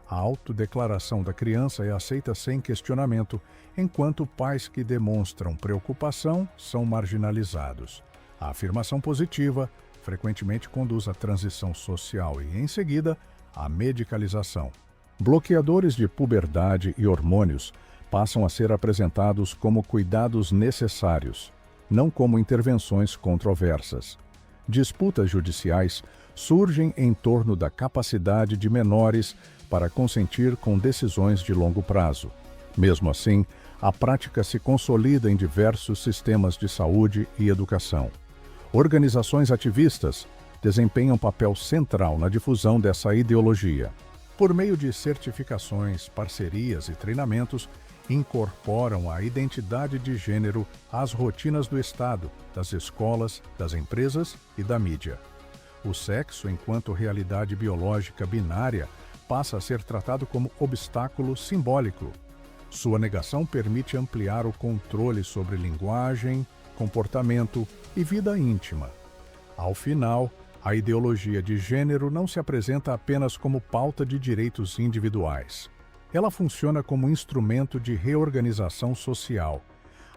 A autodeclaração da criança é aceita sem questionamento, enquanto pais que demonstram preocupação são marginalizados. A afirmação positiva frequentemente conduz à transição social e, em seguida, à medicalização. Bloqueadores de puberdade e hormônios passam a ser apresentados como cuidados necessários, não como intervenções controversas. Disputas judiciais surgem em torno da capacidade de menores para consentir com decisões de longo prazo. Mesmo assim, A prática se consolida em diversos sistemas de saúde e educação. Organizações ativistas desempenham papel central na difusão dessa ideologia. Por meio de certificações, parcerias e treinamentos, incorporam a identidade de gênero às rotinas do Estado, das escolas, das empresas e da mídia. O sexo, enquanto realidade biológica binária, passa a ser tratado como obstáculo simbólico. Sua negação permite ampliar o controle sobre linguagem, comportamento e vida íntima. Ao final, a ideologia de gênero não se apresenta apenas como pauta de direitos individuais. Ela funciona como instrumento de reorganização social,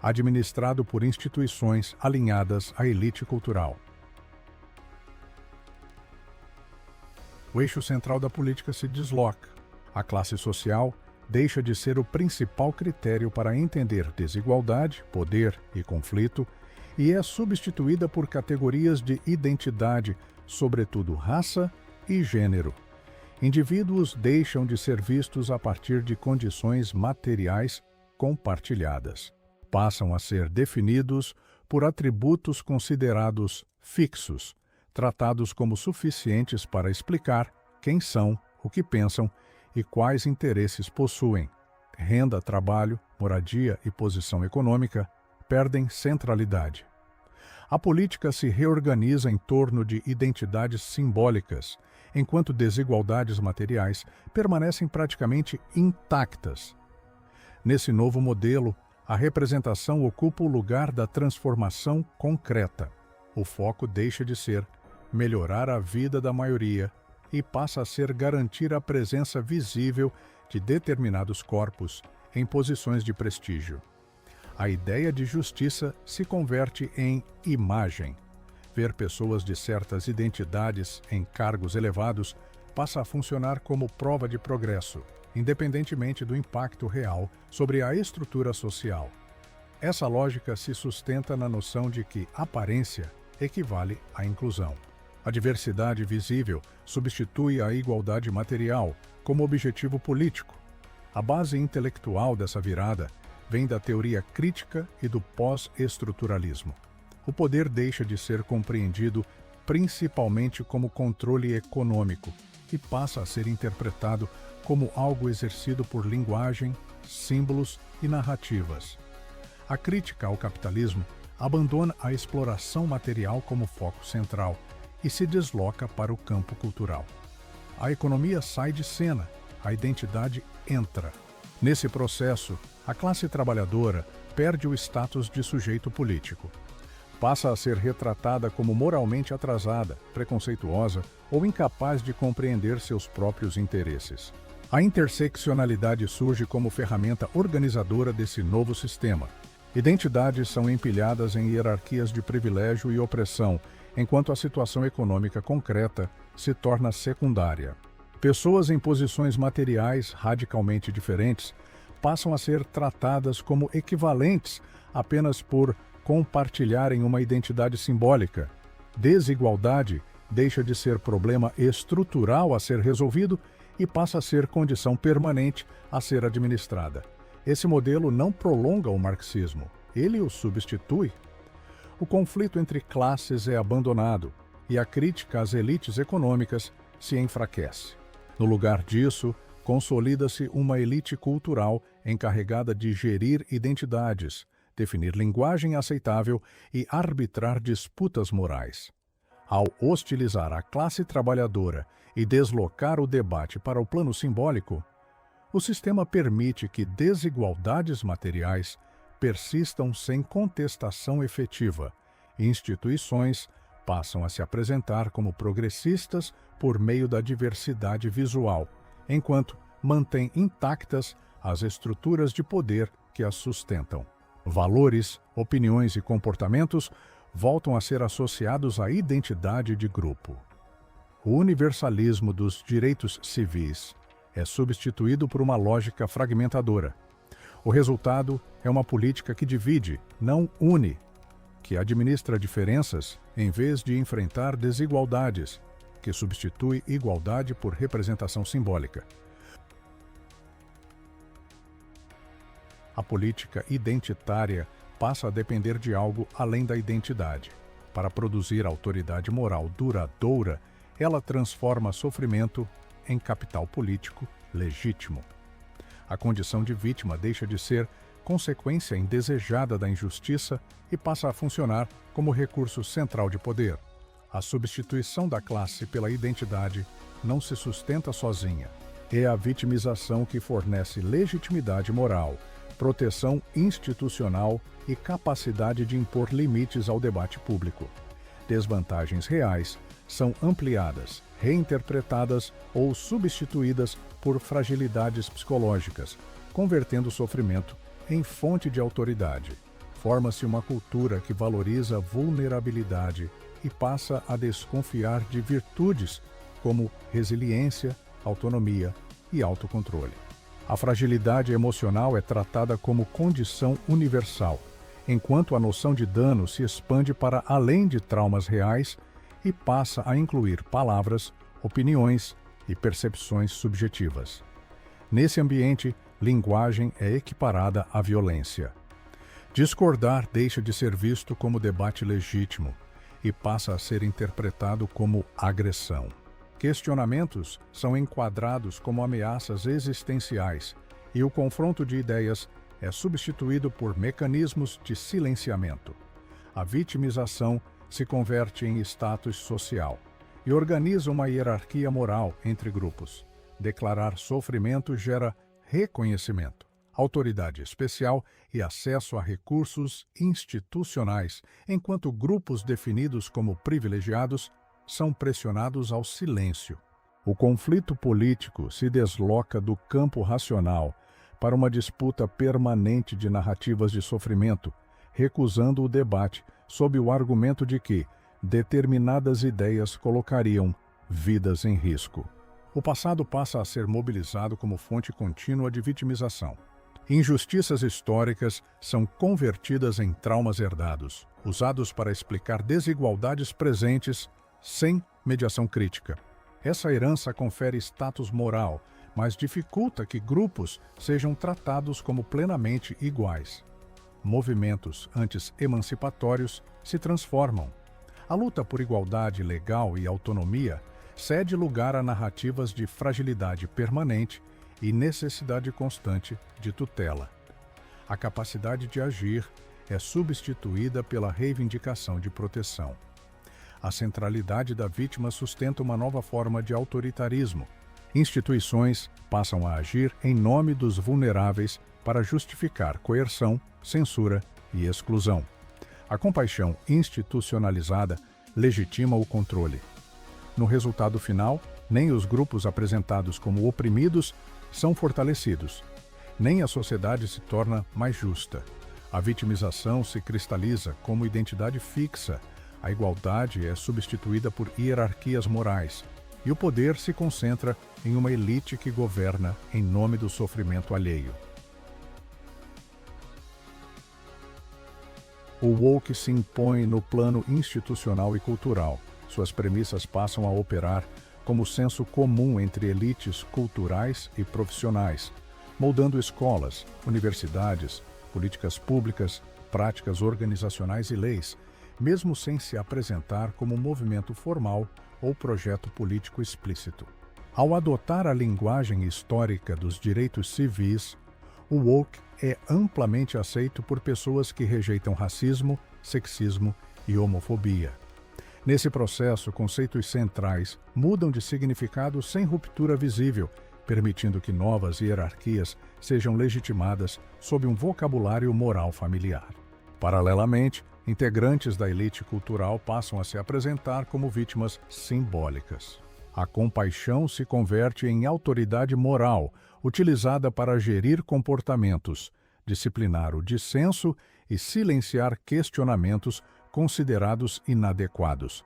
administrado por instituições alinhadas à elite cultural. O eixo central da política se desloca. A classe social deixa de ser o principal critério para entender desigualdade, poder e conflito, e é substituída por categorias de identidade, sobretudo raça e gênero. Indivíduos deixam de ser vistos a partir de condições materiais compartilhadas. Passam a ser definidos por atributos considerados fixos, tratados como suficientes para explicar quem são, o que pensam e quais interesses possuem. Renda, trabalho, moradia e posição econômica perdem centralidade. A política se reorganiza em torno de identidades simbólicas, enquanto desigualdades materiais permanecem praticamente intactas. Nesse novo modelo, a representação ocupa o lugar da transformação concreta. O foco deixa de ser melhorar a vida da maioria e passa a ser garantir a presença visível de determinados corpos em posições de prestígio. A ideia de justiça se converte em imagem. Ver pessoas de certas identidades em cargos elevados passa a funcionar como prova de progresso, independentemente do impacto real sobre a estrutura social. Essa lógica se sustenta na noção de que aparência equivale à inclusão. A diversidade visível substitui a igualdade material como objetivo político. A base intelectual dessa virada vem da teoria crítica e do pós-estruturalismo. O poder deixa de ser compreendido principalmente como controle econômico e passa a ser interpretado como algo exercido por linguagem, símbolos e narrativas. A crítica ao capitalismo abandona a exploração material como foco central e se desloca para o campo cultural. A economia sai de cena, a identidade entra. Nesse processo, a classe trabalhadora perde o status de sujeito político. Passa a ser retratada como moralmente atrasada, preconceituosa ou incapaz de compreender seus próprios interesses. A interseccionalidade surge como ferramenta organizadora desse novo sistema. Identidades são empilhadas em hierarquias de privilégio e opressão, enquanto a situação econômica concreta se torna secundária. Pessoas em posições materiais radicalmente diferentes passam a ser tratadas como equivalentes apenas por compartilharem uma identidade simbólica. Desigualdade deixa de ser problema estrutural a ser resolvido e passa a ser condição permanente a ser administrada. Esse modelo não prolonga o marxismo, ele o substitui. O conflito entre classes é abandonado e a crítica às elites econômicas se enfraquece. No lugar disso, consolida-se uma elite cultural encarregada de gerir identidades, definir linguagem aceitável e arbitrar disputas morais. Ao hostilizar a classe trabalhadora e deslocar o debate para o plano simbólico, o sistema permite que desigualdades materiais persistam sem contestação efetiva. Instituições passam a se apresentar como progressistas por meio da diversidade visual, enquanto mantém intactas as estruturas de poder que as sustentam. Valores, opiniões e comportamentos voltam a ser associados à identidade de grupo. O universalismo dos direitos civis é substituído por uma lógica fragmentadora. O resultado é uma política que divide, não une, que administra diferenças em vez de enfrentar desigualdades, que substitui igualdade por representação simbólica. A política identitária passa a depender de algo além da identidade. Para produzir autoridade moral duradoura, ela transforma sofrimento em capital político legítimo. A condição de vítima deixa de ser consequência indesejada da injustiça e passa a funcionar como recurso central de poder. A substituição da classe pela identidade não se sustenta sozinha. É a vitimização que fornece legitimidade moral, proteção institucional e capacidade de impor limites ao debate público. Desvantagens reais são ampliadas, reinterpretadas ou substituídas por fragilidades psicológicas, convertendo o sofrimento em fonte de autoridade. Forma-se uma cultura que valoriza a vulnerabilidade e passa a desconfiar de virtudes como resiliência, autonomia e autocontrole. A fragilidade emocional é tratada como condição universal, enquanto a noção de dano se expande para além de traumas reais e passa a incluir palavras, opiniões e percepções subjetivas. Nesse ambiente, linguagem é equiparada à violência. Discordar deixa de ser visto como debate legítimo e passa a ser interpretado como agressão. Questionamentos são enquadrados como ameaças existenciais e o confronto de ideias é substituído por mecanismos de silenciamento. A vitimização se converte em status social e organiza uma hierarquia moral entre grupos. Declarar sofrimento gera reconhecimento, autoridade especial e acesso a recursos institucionais, enquanto grupos definidos como privilegiados são pressionados ao silêncio. O conflito político se desloca do campo racional para uma disputa permanente de narrativas de sofrimento, recusando o debate sob o argumento de que determinadas ideias colocariam vidas em risco. O passado passa a ser mobilizado como fonte contínua de vitimização. Injustiças históricas são convertidas em traumas herdados, usados para explicar desigualdades presentes sem mediação crítica. Essa herança confere status moral, mas dificulta que grupos sejam tratados como plenamente iguais. Movimentos antes emancipatórios se transformam. A luta por igualdade legal e autonomia cede lugar a narrativas de fragilidade permanente e necessidade constante de tutela. A capacidade de agir é substituída pela reivindicação de proteção. A centralidade da vítima sustenta uma nova forma de autoritarismo. Instituições passam a agir em nome dos vulneráveis para justificar coerção, censura e exclusão. A compaixão institucionalizada legitima o controle. No resultado final, nem os grupos apresentados como oprimidos são fortalecidos, nem a sociedade se torna mais justa. A vitimização se cristaliza como identidade fixa, a igualdade é substituída por hierarquias morais, e o poder se concentra em uma elite que governa em nome do sofrimento alheio. O woke se impõe no plano institucional e cultural. Suas premissas passam a operar como senso comum entre elites culturais e profissionais, moldando escolas, universidades, políticas públicas, práticas organizacionais e leis, mesmo sem se apresentar como movimento formal ou projeto político explícito. Ao adotar a linguagem histórica dos direitos civis, o woke é amplamente aceito por pessoas que rejeitam racismo, sexismo e homofobia. Nesse processo, conceitos centrais mudam de significado sem ruptura visível, permitindo que novas hierarquias sejam legitimadas sob um vocabulário moral familiar. Paralelamente, integrantes da elite cultural passam a se apresentar como vítimas simbólicas. A compaixão se converte em autoridade moral, utilizada para gerir comportamentos, disciplinar o dissenso e silenciar questionamentos considerados inadequados.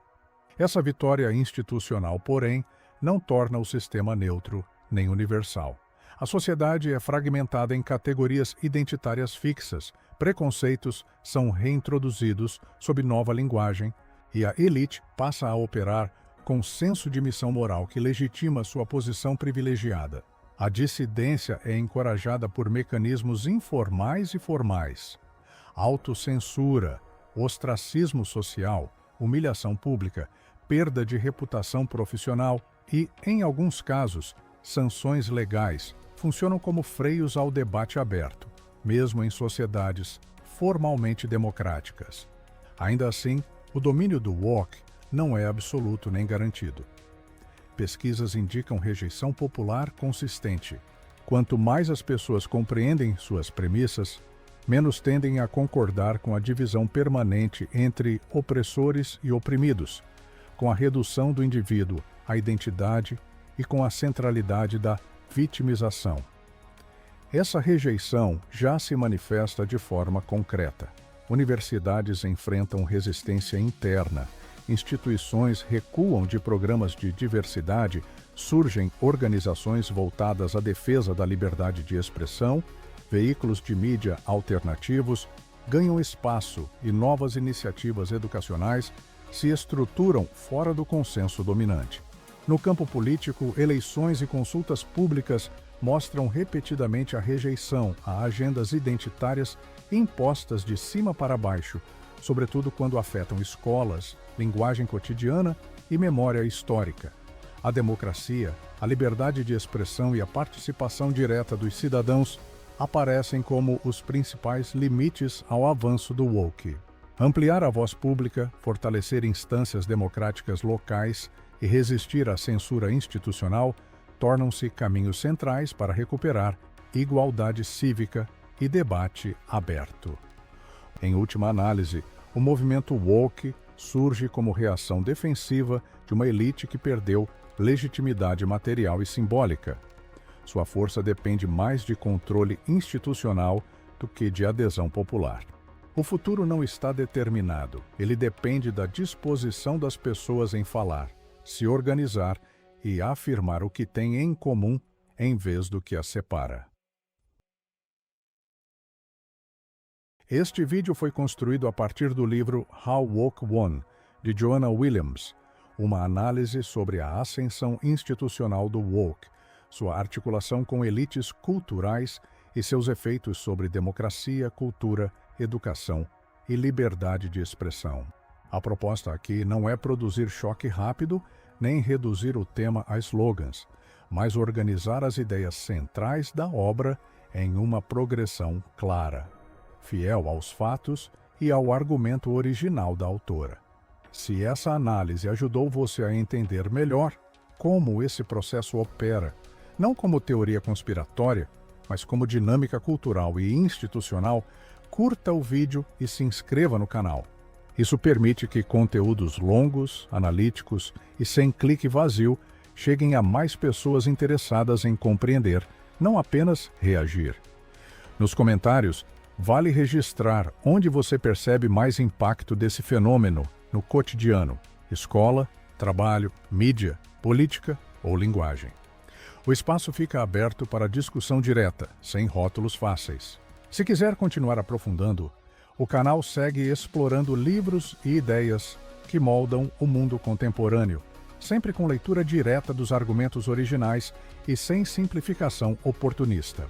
Essa vitória institucional, porém, não torna o sistema neutro nem universal. A sociedade é fragmentada em categorias identitárias fixas, preconceitos são reintroduzidos sob nova linguagem e a elite passa a operar com senso de missão moral que legitima sua posição privilegiada. A dissidência é encorajada por mecanismos informais e formais. Autocensura, ostracismo social, humilhação pública, perda de reputação profissional e, em alguns casos, sanções legais funcionam como freios ao debate aberto, mesmo em sociedades formalmente democráticas. Ainda assim, o domínio do woke não é absoluto nem garantido. Pesquisas indicam rejeição popular consistente. Quanto mais as pessoas compreendem suas premissas, menos tendem a concordar com a divisão permanente entre opressores e oprimidos, com a redução do indivíduo à identidade e com a centralidade da vitimização. Essa rejeição já se manifesta de forma concreta. Universidades enfrentam resistência interna, instituições recuam de programas de diversidade, surgem organizações voltadas à defesa da liberdade de expressão, veículos de mídia alternativos ganham espaço e novas iniciativas educacionais se estruturam fora do consenso dominante. No campo político, eleições e consultas públicas mostram repetidamente a rejeição a agendas identitárias impostas de cima para baixo, sobretudo quando afetam escolas, linguagem cotidiana e memória histórica. A democracia, a liberdade de expressão e a participação direta dos cidadãos aparecem como os principais limites ao avanço do woke. Ampliar a voz pública, fortalecer instâncias democráticas locais e resistir à censura institucional tornam-se caminhos centrais para recuperar igualdade cívica e debate aberto. Em última análise, o movimento woke surge como reação defensiva de uma elite que perdeu legitimidade material e simbólica. Sua força depende mais de controle institucional do que de adesão popular. O futuro não está determinado, ele depende da disposição das pessoas em falar, se organizar e afirmar o que têm em comum em vez do que as separa. Este vídeo foi construído a partir do livro How Woke Won, de Joanna Williams, uma análise sobre a ascensão institucional do woke, sua articulação com elites culturais e seus efeitos sobre democracia, cultura, educação e liberdade de expressão. A proposta aqui não é produzir choque rápido, nem reduzir o tema a slogans, mas organizar as ideias centrais da obra em uma progressão clara, fiel aos fatos e ao argumento original da autora. Se essa análise ajudou você a entender melhor como esse processo opera, não como teoria conspiratória, mas como dinâmica cultural e institucional, curta o vídeo e se inscreva no canal. Isso permite que conteúdos longos, analíticos e sem clique vazio cheguem a mais pessoas interessadas em compreender, não apenas reagir. Nos comentários, vale registrar onde você percebe mais impacto desse fenômeno no cotidiano, escola, trabalho, mídia, política ou linguagem. O espaço fica aberto para discussão direta, sem rótulos fáceis. Se quiser continuar aprofundando, o canal segue explorando livros e ideias que moldam o mundo contemporâneo, sempre com leitura direta dos argumentos originais e sem simplificação oportunista.